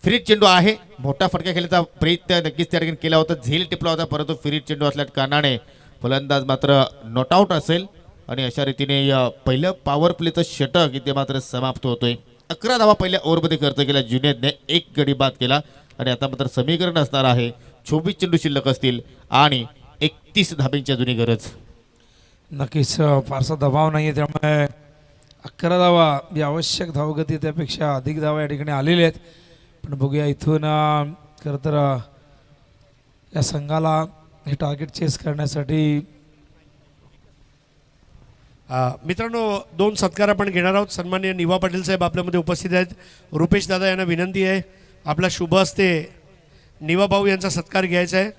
फ्री चेंडू आहे, मोठा फटका खेळण्याचा प्रयत्न नक्कीच त्या ठिकाणी केला होता, झेल टिपला होता, परंतु फ्री चेंडू असल्या कारणाने फलंदाज मात्र नॉट आउट असेल आणि अशा रीतीने पहिलं पॉवर प्लेचं षटक इथे मात्र समाप्त होतोय. 11 धावा पहिल्या ओव्हरमध्ये खर्च केला जुनेदने, 1 गडी बाद केला आणि आता मात्र समीकरण असणार आहे 24 चेंडू शिल्लक असतील आणि 31 धाब्यांची अजूनही गरज. नक्कीच फारसा दबाव नाही आहे, त्यामुळे 11 धावा ही आवश्यक धावगती, त्यापेक्षा अधिक धावा या ठिकाणी आलेल्या आहेत. पण बघूया इथून खरं तर या संघाला हे टार्गेट चेस करण्यासाठी. मित्रांनो, 2 सत्कार आपण घेणार आहोत. सन्माननीय निवा पाटील साहेब आपल्यामध्ये उपस्थित आहेत. रुपेश दादा यांना विनंती आहे आपला शुभ हस्ते निवा भाऊ यांचा सत्कार घ्यायचा है.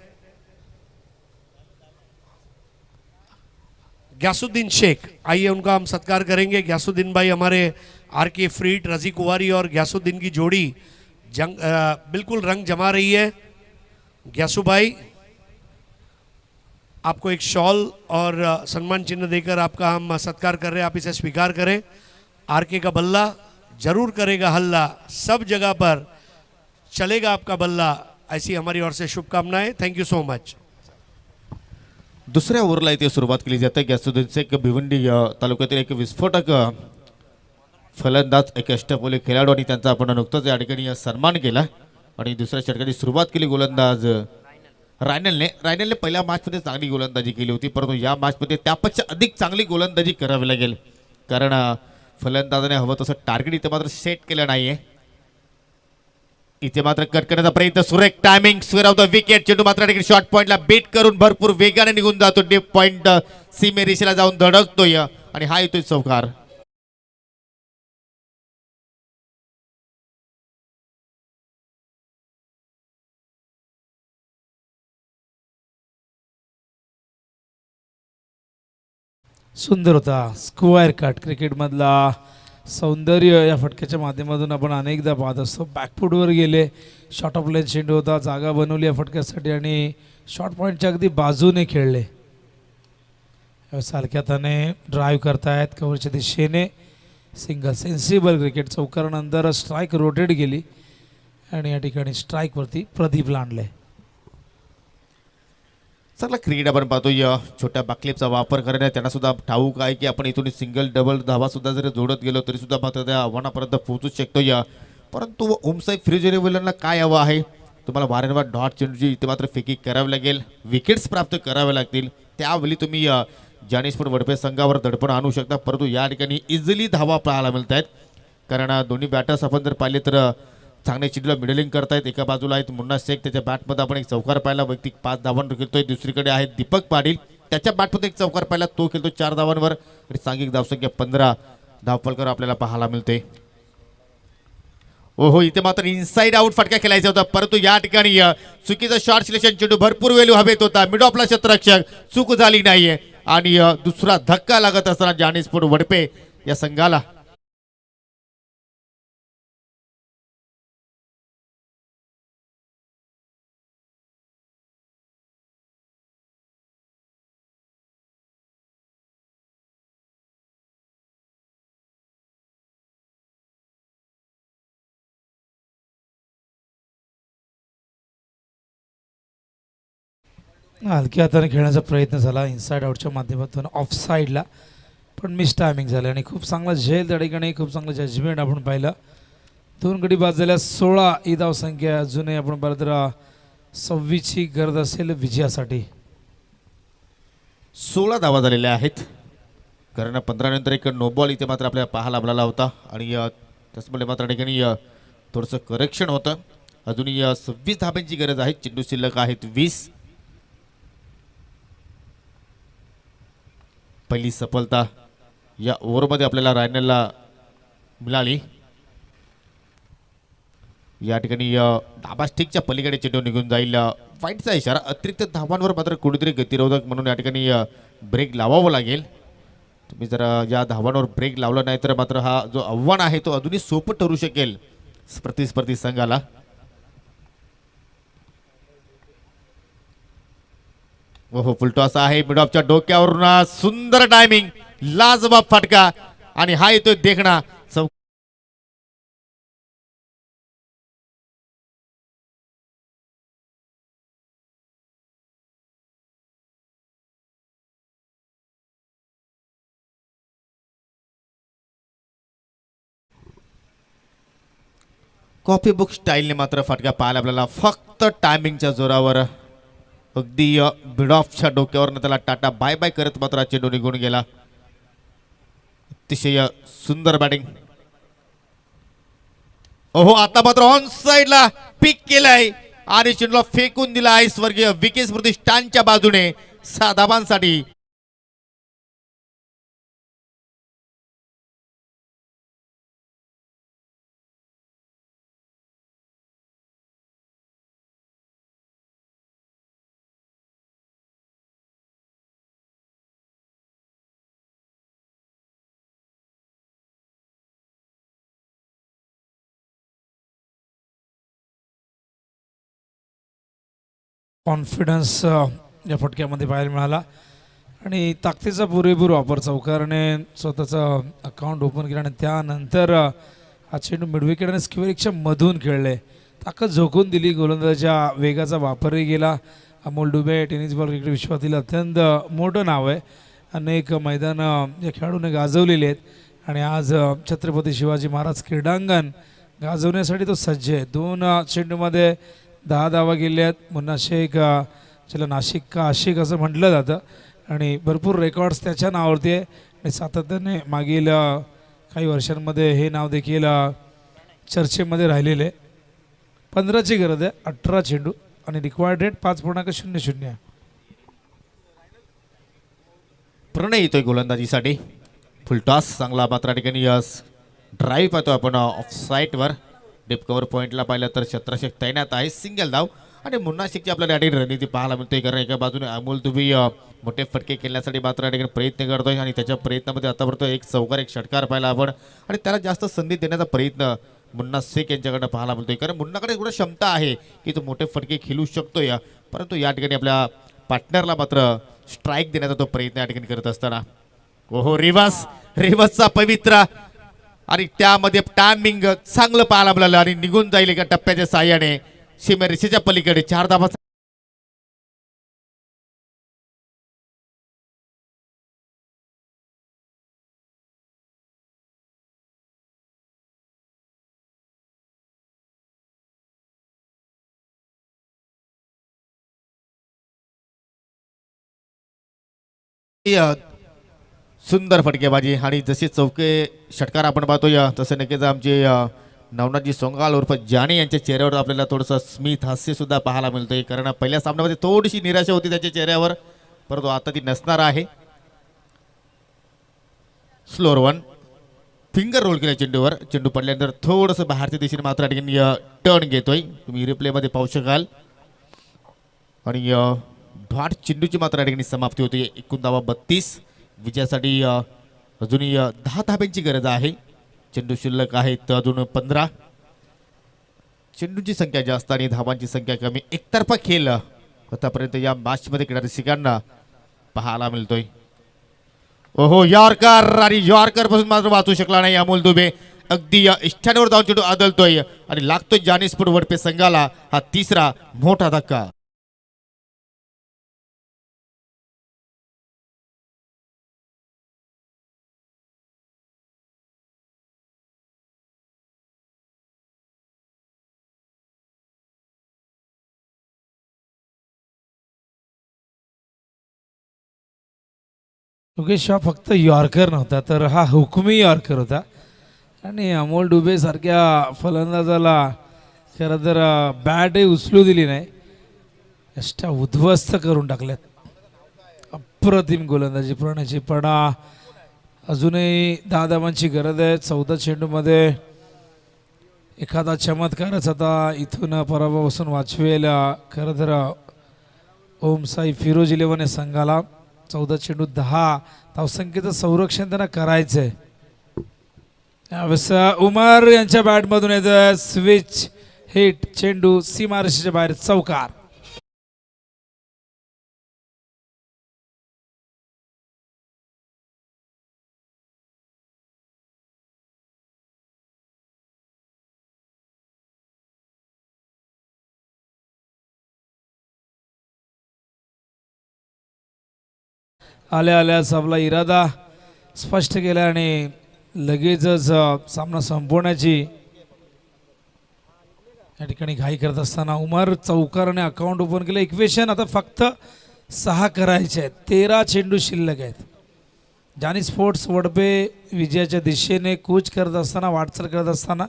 ग्यासुद्दीन शेख, आइए उनका हम सत्कार करेंगे. ग्यासुद्दीन भाई हमारे आर के फ्रीट, रजी कुवारी और ग्यासुद्दीन की जोड़ी बिल्कुल रंग जमा रही है. ग्यासु भाई, आपको एक शॉल और सम्मान चिन्ह देकर आपका हम सत्कार कर रहे हैं, आप इसे स्वीकार करें. आर के का बल्ला जरूर करेगा हल्ला, सब जगह पर चलेगा आपका बल्ला, ऐसी हमारी ओर से शुभकामनाएं. Thank you so much. दुसऱ्या ओव्हरला इथे सुरुवात केली जाते. ग्यासुद्दीन शेख भिवंडी तालुक्यातील एक विस्फोटक फलंदाज, एक अष्टपैलू खेळाडू, आणि त्यांचा आपण नुकताच या ठिकाणी सन्मान केला. आणि दुसऱ्या षटकाची सुरुवात केली गोलंदाज रायनलने पहिल्या मॅचमध्ये चांगली गोलंदाजी केली होती, परंतु या मॅचमध्ये त्यापेक्षा अधिक चांगली गोलंदाजी करावी लागेल, कारण फलंदाजाने हवं तसं टार्गेट इथे मात्र सेट केलं नाहीये. इथे मात्र कट करण्याचा प्रयत्न, सुरेख timing, square of the wicket. चेंडू मात्र शॉर्ट पॉइंटला बीट करून भरपूर वेगाने निघून जातो, डीप पॉइंट सीमे रेषेला जाऊन धडकतोय आणि हा येतोय चौकार. सुंदर होता स्क्वेअर कट. क्रिकेटमधला सौंदर्य या फटक्याच्या माध्यमातून आपण अनेकदा पाहत असतो. बॅकफूटवर गेले, शॉर्ट ऑफ लेन चेंडू होता, जागा बनवली या फटक्यासाठी आणि शॉर्ट पॉईंटच्या अगदी बाजूने खेळले. सारख्याताने ड्राईव्ह करतायत कव्हरच्या दिशेने. Single sensible cricket. चौकारानंतर स्ट्राईक रोटेट गेली आणि या ठिकाणी स्ट्राईकवरती प्रदीप लांडले. चांगला क्रिकेट आपण पाहतो. या छोट्या बाकलेपचा वापर करण्यात त्यांना सुद्धा ठाऊक आहे की आपण इथून सिंगल डबल धावा सुद्धा जरी जोडत गेलो तरी सुद्धा मात्र त्या आव्हानापर्यंत पोहोचू शकतो. परंतु ओमसाहेब फ्रीजरेबलरला काय हवं आहे, तुम्हाला वारंवार डॉट चेंडूची इथे मात्र फेकी करावी लागेल, विकेट्स प्राप्त कराव्या लागतील. त्यावेळी तुम्ही जानीस्पोर्ट वडपे संघावर दडपण आणू शकता, परंतु या ठिकाणी इझिली धावा पाहायला मिळत आहेत, कारण दोन्ही बॅटर्स आपण जर पाहिले तर चांगले चेंडूला मिडलिंग करतायत. एका बाजूला आहेत मुन्ना शेख, त्याच्या बॅटमध्ये आपण एक चौकार पाहिला, वैयक्तिक 5 धावांवर खेळतोय. दुसरीकडे आहे दीपक पाटील, त्याच्या बॅटमध्ये एक चौकार पाहिला, तो खेळतो 4 धावांवर आणि सांघिक धावसंख्या 15 धावफलकर आपल्याला पाहायला मिळते. ओहो, इथे मात्र इनसाइड आउट फटका खेळायचा होता, परंतु या ठिकाणी चुकीचं शॉर्ट सिलेक्शन, चेंडू भरपूर वेळू हवेत होता, मिड ऑफला क्षेत्ररक्षक, चूक झाली नाहीये आणि दुसरा धक्का लागत असताना जाणीवपूर्वक वडपे या संघाला. हलक्या हाताने खेळण्याचा प्रयत्न झाला इनसाइड आउटच्या माध्यमातून ऑफ साईडला, पण मिस टायमिंग झालं आणि खूप चांगला झेल त्या ठिकाणी, खूप चांगलं जजमेंट आपण पाहिलं. 2 गडी बाद झाल्या, 16 ही धावसंख्या. अजूनही आपण पाहिलं तर 26ची गरज असेल विजयासाठी. 16 धावा झालेल्या आहेत, कारण 15 नंतर एक नो बॉल इथे मात्र आपल्याला पाहायला मिळाला होता आणि त्याचमुळे मात्र ठिकाणी थोडंसं करेक्शन होतं. अजूनही 26 धाब्यांची गरज आहे, चेंडू शिल्लक आहेत 20. पहिली सफलता या ओव्हरमध्ये आपल्याला रायनलला मिळाली. या ठिकाणी धाबा स्टिकच्या पलीकडे चेंडू निघून जाईल, वाईटचा इशारा. अतिरिक्त धावांवर मात्र कुठेतरी गतिरोधक म्हणून या ठिकाणी ब्रेक लावावं लागेल. तुम्ही जर या धावांवर ब्रेक लावला नाही तर मात्र हा जो आव्हान आहे तो अजूनही सोपं ठरू शकेल प्रतिस्पर्धी संघाला. ओहो, फुलटॉस आहे, मिड ऑफच्या डोक्यावरून सुंदर टायमिंग, लाजवाब फटका आणि हा येतोय देखणा. कॉफी बुक स्टाईलने मात्र फटका पाहायला आपल्याला, फक्त टायमिंगच्या जोरावर अगदी मिड ऑफच्या डोक्यावरनं त्याला टाटा बाय बाय करत मात्र चेंडू निघून गेला. अतिशय सुंदर बॅटिंग. ओहो, आता मात्र ऑन साइडला पिक केलाय आणि चेंडूला फेकून दिला आहे स्वर्गीय विके स्मृती स्टॅनच्या बाजूने 6 धावांसाठी. कॉन्फिडन्स या फटक्यामध्ये पाहायला मिळाला आणि ताकदीचा पुरेपूर वापर. चौकारने स्वतःचं अकाउंट ओपन केलं आणि त्यानंतर हा चेंडू मिडविकेट आणि स्क्वेअरच्या मधून खेळले. ताकद झोकून दिली, गोलंदाजाच्या वेगाचा वापरही गेला. अमोल डुबे टेनिस बॉल क्रिकेट विश्वातील अत्यंत मोठं नाव आहे, अनेक मैदानं या खेळाडूने गाजवलेली आहेत आणि आज छत्रपती शिवाजी महाराज क्रीडांगण गाजवण्यासाठी तो सज्ज आहे. 2 चेंडूमध्ये 10 धावा गेल्या आहेत. मुन्ना शेख, ज्याला नाशिक का आशिक असं म्हटलं जातं, आणि भरपूर रेकॉर्ड्स त्याच्या नावावरती आहे आणि सातत्याने मागील काही वर्षांमध्ये हे नाव देखील चर्चेमध्ये राहिलेले. 15ची गरज आहे, 18 चेंडू आणि रिक्वायर्ड रेट 5.00. प्रणय येतोय गोलंदाजीसाठी. फुलटॉस चांगला मात्र ठिकाणी ड्राईव्ह पाहतो आपण ऑफ साईटवर. डीप कव्हर पॉईंटला पाहिलं तर क्षेत्ररक्षक तैनात आहे, सिंगल धाव. आणि मुन्ना शेखची आपल्याला या ठिकाणी रणनीती पाहायला मिळते, कारण एका बाजूने अमोल दुबे मोठे फटके खेळण्यासाठी मात्र या ठिकाणी प्रयत्न करतोय आणि त्याच्या प्रयत्नामध्ये आतापर्यंत एक चौकार एक षटकार पाहिला आपण आणि त्याला जास्त संधी देण्याचा प्रयत्न मुन्ना शेख यांच्याकडनं पाहायला मिळतोय, कारण मुन्नाकडे एवढं क्षमता आहे की तो मोठे फटके खेळू शकतोय. परंतु या ठिकाणी आपल्या पार्टनरला मात्र स्ट्राईक देण्याचा तो प्रयत्न या ठिकाणी करत असताना ओहो, रिव्हर्सचा पवित्रा आणि त्यामध्ये टायमिंग चांगलं पाहायला मिळालं आणि निघून जाईल एका टप्प्याच्या साह्याने सीमारेषेच्या पलीकडे 4 धावा. सुंदर फटकेबाजी आणि जसे चौके षटकार आपण पाहतोय तसे नक्कीच आमचे नवनाथजी सोंगाल उर्फ जाने यांच्या चेहऱ्यावर आपल्याला थोडंसं स्मित हास्य सुद्धा पाहायला मिळतंय, कारण पहिल्या सामन्यामध्ये थोडीशी निराशा होती त्याच्या चेहऱ्यावर, परंतु आता ती नसणार आहे. स्लोअर 1 फिंगर रोल केला चेंडूवर. चेंडू पडल्यानंतर थोडंसं बाहेरच्या दिशेने मात्र या ठिकाणी टर्न घेतोय, तुम्ही रिप्लेमध्ये पाहू शकाल. आणि डॉट चेंडूची मात्र या ठिकाणी समाप्ती होती. एकूण धावा 32. विजयासाठी अजूनही 10 धाब्यांची गरज आहे. चेंडू शिल्लक आहेत अजून 15. चेंडूची संख्या जास्त आणि धावांची संख्या कमी. एकतर्फा खेळ आतापर्यंत या मॅचमध्ये क्रीडारसिकांना पाहायला मिळतोय. ओहो, यॉर्कर आणि यॉर्कर पासून मात्र वाचू शकला नाही अमोल दुबे. अगदी इष्टांवर जाऊन चेंडू आदळतोय आणि लागतोय जानीसपूर वडपे संघाला हा तिसरा मोठा धक्का. योगेश हा फक्त यॉर्कर नव्हता तर हा हुकमी यॉर्कर होता आणि अमोल डुबे सारख्या फलंदाजाला खरं तर बॅटही उचलू दिली नाही, अष्टा उद्ध्वस्त करून टाकल्यात. अप्रतिम गोलंदाजी प्रणयची, पण अजूनही 10 धावांची गरज आहे. 14 चेंडूमध्ये एखादा चमत्कारच आता इथून पराभवापासून वाचवेल खरं तर ओम साई फिरोज 11 या संघाला. 14 चेंडू 10 धावसंख्येचं संरक्षण त्यांना करायचंय. यावेळेस उमर यांच्या बॅटमधून येतं स्विच हिट, चेंडू सीमारेषेच्या बाहेर, चौकार. आल्या आल्यास आपला इरादा स्पष्ट केला आणि लगेचच सामना संपवण्याची या ठिकाणी घाई करत असताना उमर चौकाराने अकाउंट ओपन केलं. इक्वेशन आता फक्त 6 करायचे आहेत. 13 चेंडू शिल्लक आहेत. जानी स्पोर्ट्स वडपे विजयाच्या दिशेने कूच करत असताना, वाटचाल करत असताना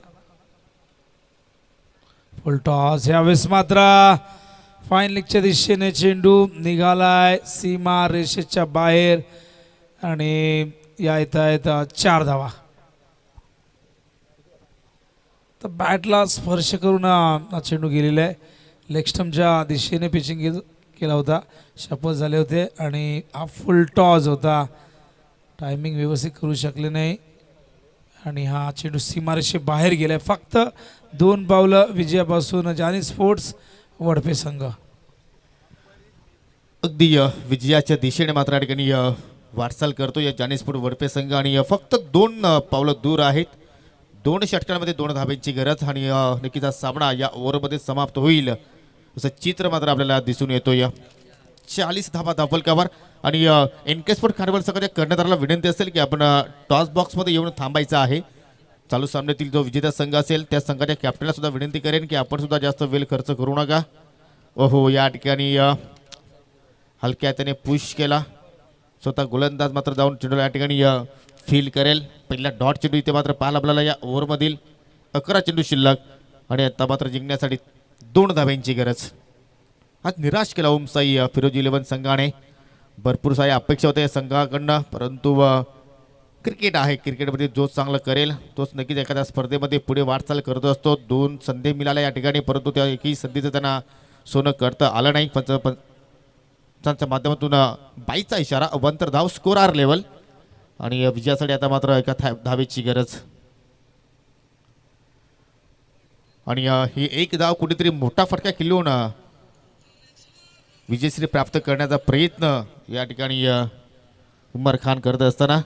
फुल टॉस. यावेळेस मात्र फाईन लीगच्या दिशेने चेंडू निघालाय सीमा रेषेच्या बाहेर आणि या येत 4 धावा. तर बॅटला स्पर्श करून हा चेंडू गेलेला आहे. लेग स्टंपच्या दिशेने पिचिंग केला होता, शपथ झाले होते आणि हा फुल टॉस होता. टायमिंग व्यवस्थित करू शकले नाही आणि हा चेंडू सीमारेषे बाहेर गेलाय. फक्त 2 पावलं विजयापासून जानी स्पोर्ट्स वडपे संघ. अगदी विजयाच्या दिशेने मात्र या ठिकाणी वाटचाल करतो या जानी स्पोर्ट्स वडपे संघ आणि फक्त 2 पावलं दूर आहेत. 2 षटकांमध्ये 2 धाब्यांची गरज आणि नक्कीच हा सामना या ओव्हरमध्ये समाप्त होईल असं चित्र मात्र आपल्याला दिसून येतो. या 40 धावा धावफलकावर आणि एनके स्पोर्ट खारवल संघाच्या कर्णधाराला विनंती असेल की आपण टॉस बॉक्समध्ये येऊन थांबायचं आहे. चालू सामन्यातील जो विजेता संघ असेल त्या संघाच्या कॅप्टनला सुद्धा विनंती करेन की आपण सुद्धा जास्त वेळ खर्च करू नका. ओहो, या ठिकाणी हलक्या त्याने पुश केला. स्वतः गोलंदाज मात्र जाऊन चेंडूला या ठिकाणी फील करेल. पहिला डॉट चेंडू इथे मात्र पाहायला आपल्याला या ओव्हरमधील 11 चेंडू शिल्लक आणि आता मात्र जिंकण्यासाठी 2 धाब्यांची गरज. आज निराश केला ओम साई फिरोज 11 संघाने. भरपूर साऱ्या अपेक्षा होत्या या संघाकडनं, परंतु क्रिकेट आहे, क्रिकेटमध्ये जो चांगलं करेल तोच नक्कीच एखाद्या स्पर्धेमध्ये पुढे वाटचाल करत असतो. 2 संधी मिळाल्या या ठिकाणी, परंतु त्या एकही संधीचं त्यांना सोनं करता आलं नाही. पंचांच्या माध्यमातून 22चा इशारा, अवंतर धाव, स्कोर आर लेवल आणि विजयासाठी आता मात्र एका धावेची गरज. आणि ही एक धाव कुठेतरी मोठा फटका खेळून विजयश्री प्राप्त करण्याचा प्रयत्न या ठिकाणी उमर खान करत असताना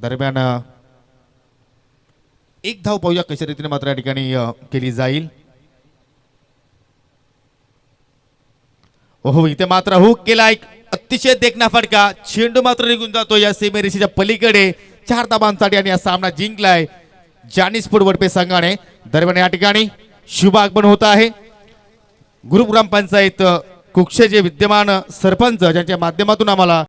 दरम्यान एक धाव पाहूया कशा रीतीने मात्र या ठिकाणी केली जाईल. ओहो, इथे मात्र हुक केला, एक अतिशय देखणा फटका. चेंडू मात्र निघून जातो या सीमेरेषेच्या पलीकडे. 4 धावांसाठी आणि हा सामना जिंकलाय जानी स्पोर्ट्स वडपे संघाने. दरम्यान या ठिकाणी शुभ आगमन होत आहे. ग्रुप ग्रामपंचायत कुक्षेचे विद्यमान सरपंच ज्यांच्या माध्यमातून आम्हाला